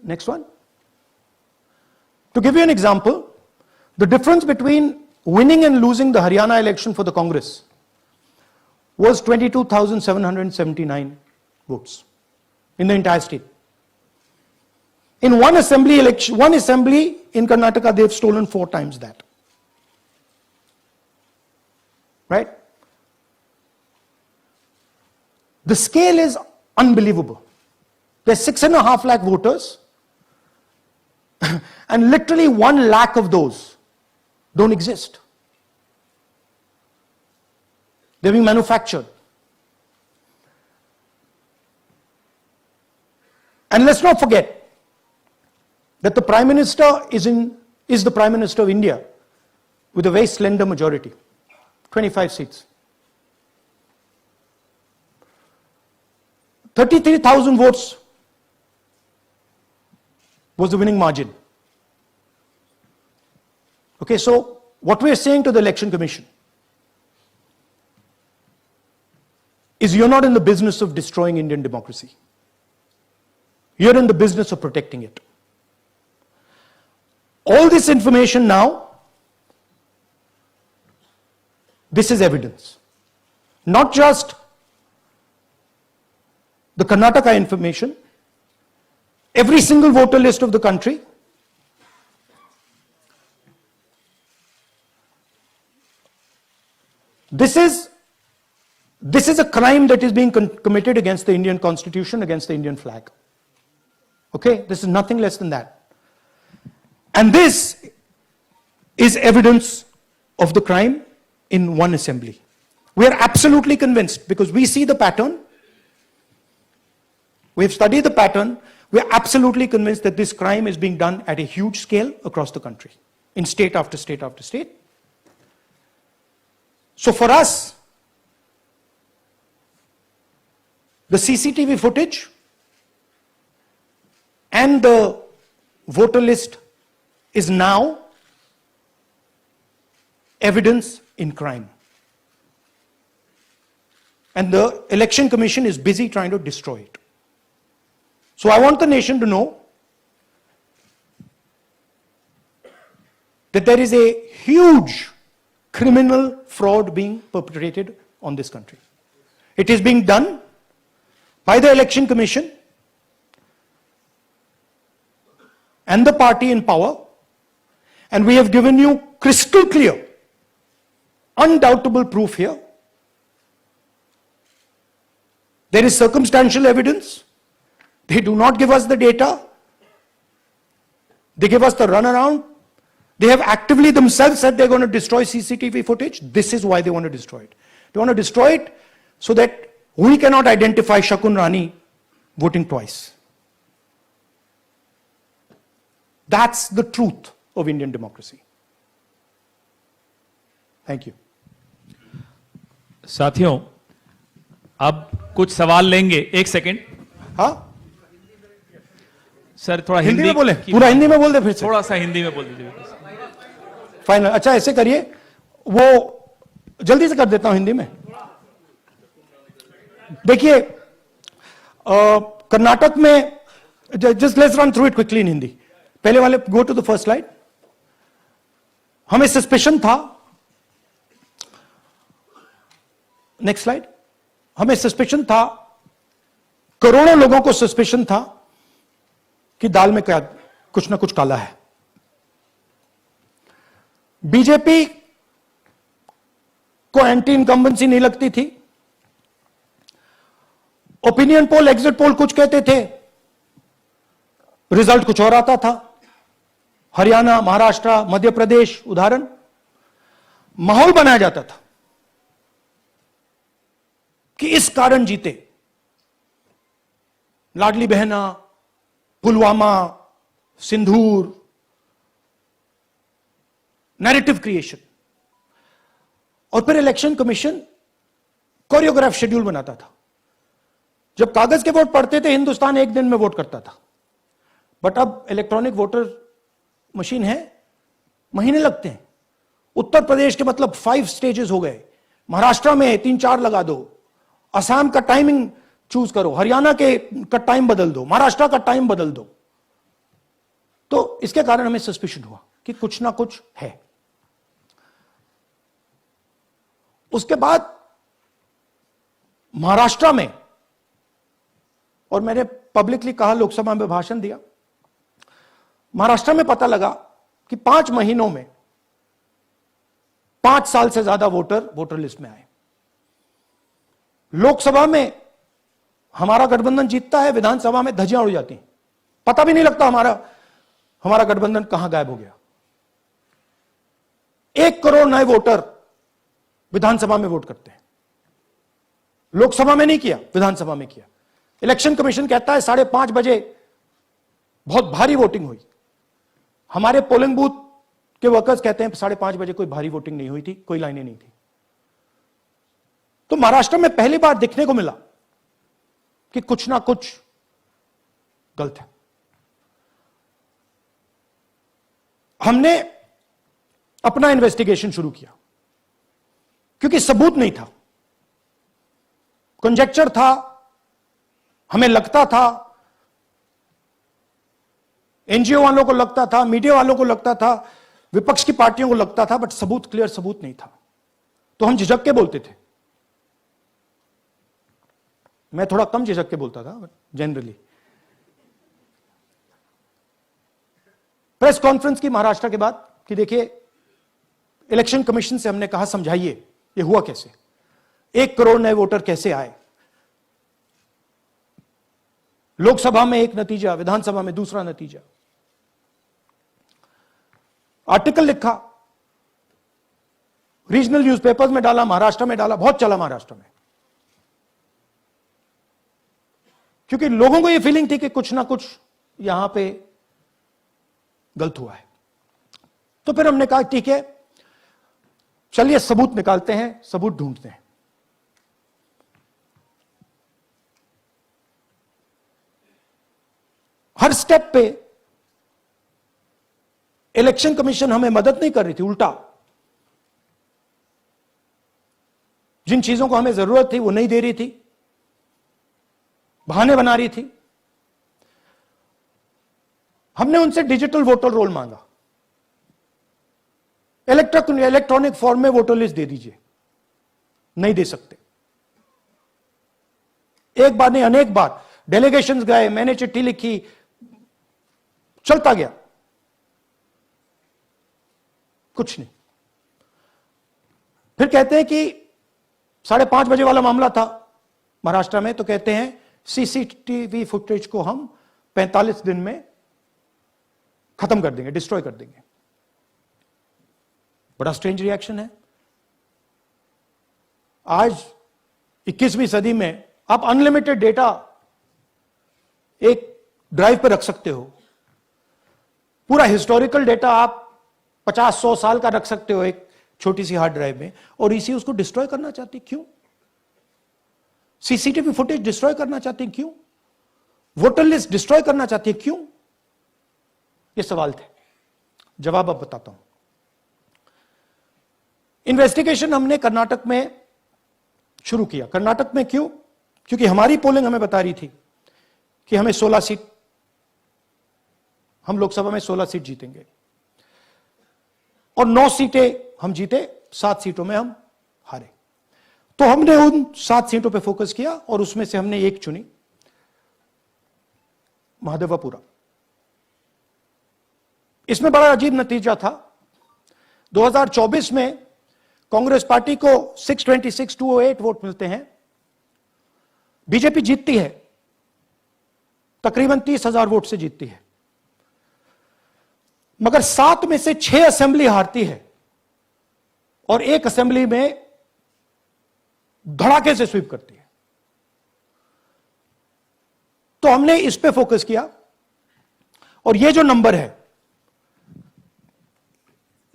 Next one. To give you an example, the difference between winning and losing the Haryana election for the Congress was 22,779 votes in the entire state. In one assembly election, one assembly in Karnataka, they've stolen 4 times that. Right? The scale is unbelievable. There's 6.5 lakh voters, and literally 1 lakh of those don't exist. They're being manufactured. And let's not forget that the Prime Minister is the Prime Minister of India with a very slender majority, 25 seats. 33,000 votes was the winning margin. Okay, so what we are saying to the Election Commission is you're not in the business of destroying Indian democracy. You're in the business of protecting it. All this information now, this is evidence. Not just the Karnataka information, every single voter list of the country. This is a crime that is being committed against the Indian Constitution, against the Indian flag. Okay, this is nothing less than that. And this is evidence of the crime in one assembly. We are absolutely convinced because we see the pattern. We've studied the pattern. We are absolutely convinced that this crime is being done at a huge scale across the country, in state after state after state. So for us, the CCTV footage and the voter list is now evidence in crime. And the Election Commission is busy trying to destroy it. So I want the nation to know that there is a huge criminal fraud being perpetrated on this country. It is being done by the Election Commission and the party in power, and we have given you crystal clear, undoubtable proof here. There is circumstantial evidence. They do not give us the data. They give us the runaround. They have actively themselves said they're going to destroy CCTV footage. This is why they want to destroy it. They want to destroy it so that we cannot identify Shakun Rani voting twice. That's the truth of Indian democracy. Thank you. साथियों, अब कुछ सवाल लेंगे. 1 second. हाँ, sir थोड़ा हिंदी में बोले, पूरा हिंदी में बोल दे फिर से. थोड़ा सा हिंदी में बोल दीजिए. फाइनल. अच्छा ऐसे करिए, वो जल्दी से कर देता हूं हिंदी में. देखिए, कर्नाटक में, just let's run through it quickly in Hindi. पहले वाले go to the first slide. हमें सस्पेशन था. Next slide. हमें सस्पेशन था, करोड़ों लोगों को सस्पेशन था कि दाल में क्या कुछ ना कुछ काला है. बीजेपी को एंटी इनकम्बेंसी नहीं लगती थी. ओपिनियन पोल, एग्जिट पोल कुछ कहते थे, रिजल्ट कुछ और आता था. हरियाणा, महाराष्ट्र, मध्य प्रदेश उदाहरण, माहौल बनाया जाता था कि इस कारण जीते. लाडली बहना, पुलवामा, सिंदूर, नैरेटिव क्रिएशन. और फिर इलेक्शन कमीशन कोरियोग्राफ शेड्यूल बनाता था. जब कागज के वोट पड़ते थे, हिंदुस्तान 1 दिन में वोट करता था. बट अब इलेक्ट्रॉनिक वोटर मशीन है, महीने लगते हैं. उत्तर प्रदेश के मतलब 5 स्टेजेस हो गए. महाराष्ट्र में 3-4 लगा दो. असम का टाइमिंग चूज करो, हरियाणा का टाइम बदल दो, महाराष्ट्र का टाइम बदल दो. तो इसके कारण हमें सस्पिशन हुआ कि कुछ ना कुछ है। उसके बाद महाराष्ट्र में, और मैंने पब्लिकली कहा, लोकसभा में भाषण दिया, महाराष्ट्र में पता लगा कि 5 महीनों में 5 साल से ज्यादा वोटर लिस्ट में आए। लोकसभा में हमारा गठबंधन जीतता है, विधानसभा में धज्जियां उड़ जाती हैं, पता भी नहीं लगता हमारा गठबंधन कहां गायब हो गया। 1 करोड़ नए वोटर विधानसभा में वोट करते हैं, लोकसभा में नहीं किया, विधानसभा में किया। इलेक्शन कमीशन कहता है 5:30 बजे बहुत भारी वोटिंग हुई। हमारे पोलिंग बूथ के वर्कर्स कहते हैं 5:30 बजे कोई भारी वोटिंग नहीं हुई थी, कोई लाइनें नहीं थी। तो महाराष्ट्र में पहली बार देखने को मिला कि कुछ ना कुछ गलत है। हमने अपना इन्वेस्टिगेशन शुरू किया क्योंकि सबूत नहीं था, कंजेक्चर था, हमें लगता था, एनजीओ वालों को लगता था, मीडिया वालों को लगता था, विपक्ष की पार्टियों को लगता था, बट सबूत, क्लियर सबूत नहीं था। तो हम झिझक के बोलते थे। मैं थोड़ा कम झिझक के बोलता था, बट जनरली। प्रेस कॉन्फ्रेंस की महाराष्ट्र के बाद कि देखिए, इलेक्शन कमीशन से हमने कहा समझाइए ये हुआ कैसे, 1 करोड़ नए वोटर कैसे आए, लोकसभा में एक नतीजा, विधानसभा में दूसरा नतीजा। आर्टिकल लिखा, रीजनल न्यूज़पेपर्स में डाला, महाराष्ट्र में डाला, बहुत चला महाराष्ट्र में, क्योंकि लोगों को यह फीलिंग थी कि कुछ ना कुछ यहां पे गलत हुआ है। तो फिर हमने कहा ठीक है, चलिए सबूत निकालते हैं, सबूत ढूंढते हैं। हर स्टेप पे इलेक्शन कमीशन हमें मदद नहीं कर रही थी, उल्टा जिन चीजों को हमें जरूरत थी वो नहीं दे रही थी, बहाने बना रही थी। हमने उनसे डिजिटल वोटर रोल मांगा, इलेक्ट्रॉनिक फॉर्म में वोटर लिस्ट दे दीजिए, नहीं दे सकते। एक बार नहीं, अनेक बार डेलीगेशंस गए, मैंने चिट्ठी लिखी, चलता गया, कुछ नहीं। फिर कहते हैं कि 5:30 बजे वाला मामला था महाराष्ट्र में, तो कहते हैं सीसीटीवी फुटेज को हम 45 दिन में खत्म कर देंगे, डिस्ट्रॉय कर देंगे। बड़ा स्ट्रेंज रिएक्शन है। आज 21वीं सदी में आप अनलिमिटेड डेटा एक ड्राइव पर रख सकते हो, पूरा हिस्टोरिकल डेटा आप 50-100 साल का रख सकते हो एक छोटी सी हार्ड ड्राइव में, और इसी उसको डिस्ट्रॉय करना चाहती, क्यों? सीसीटीवी फुटेज डिस्ट्रॉय करना चाहती, क्यों? वोटर लिस्ट डिस्ट्रॉय करना चाहती है, क्यों? ये सवाल थे, जवाब अब बताता हूं। इन्वेस्टिगेशन हमने कर्नाटक में शुरू किया। कर्नाटक में क्यों? क्योंकि हमारी पोलिंग हमें बता रही थी कि हमें 16 सीट, हम लोकसभा में 16 सीट जीतेंगे, और 9 सीटें हम जीते, 7 सीटों में हम हारे। तो हमने उन 7 सीटों पे फोकस किया, और उसमें से हमने एक चुनी, महादेवपुरा। इसमें बड़ा अजीब नतीजा था। 2024 में कांग्रेस पार्टी को 626-208 वोट मिलते हैं, बीजेपी जीतती है, तकरीबन 30,000 वोट से जीतती है, मगर 7 में से 6 असेंबली हारती है, और 1 असेंबली में धड़ाके से स्वीप करती है। तो हमने इस पे फोकस किया, और ये जो नंबर है,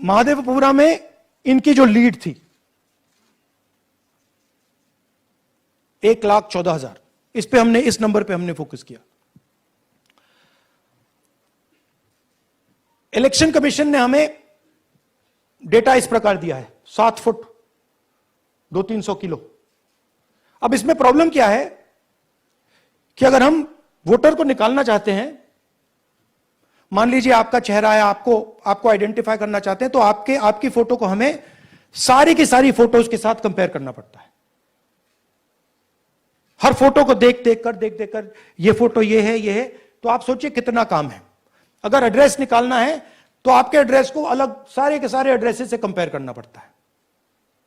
महादेवपुरा में इनकी जो लीड थी 1,14,000, इस पे हमने, इस नंबर पे हमने फोकस किया। इलेक्शन कमीशन ने हमें डेटा इस प्रकार दिया है, 7 फुट 200-300 किलो। अब इसमें प्रॉब्लम क्या है कि अगर हम वोटर को निकालना चाहते हैं, मान लीजिए आपका चेहरा है, आपको आइडेंटिफाई करना चाहते हैं, तो आपकी फोटो को हमें सारी की सारी फोटोज के साथ कंपेयर करना पड़ता है। हर फोटो को देख कर ये फोटो ये है, तो आप सोचिए कितना काम है। अगर एड्रेस निकालना है तो आपके एड्रेस को अलग सारे के सारे एड्रेसेस से कंपेयर करना पड़ता है।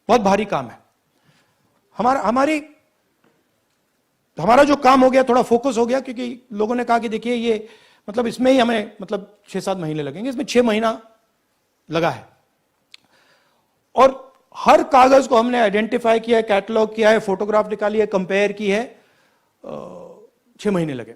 बहुत भारी काम है। हमारा जो काम हो गया, थोड़ा फोकस हो गया, क्योंकि लोगों ने कहा कि देखिए ये मतलब इसमें ही हमें मतलब 6-7 महीने लगेंगे, इसमें 6 महीना लगा है। और हर कागज को हमने आइडेंटिफाई किया है, कैटलॉग किया है, फोटोग्राफ निकाली है, कंपेयर की है, 6 महीने लगे।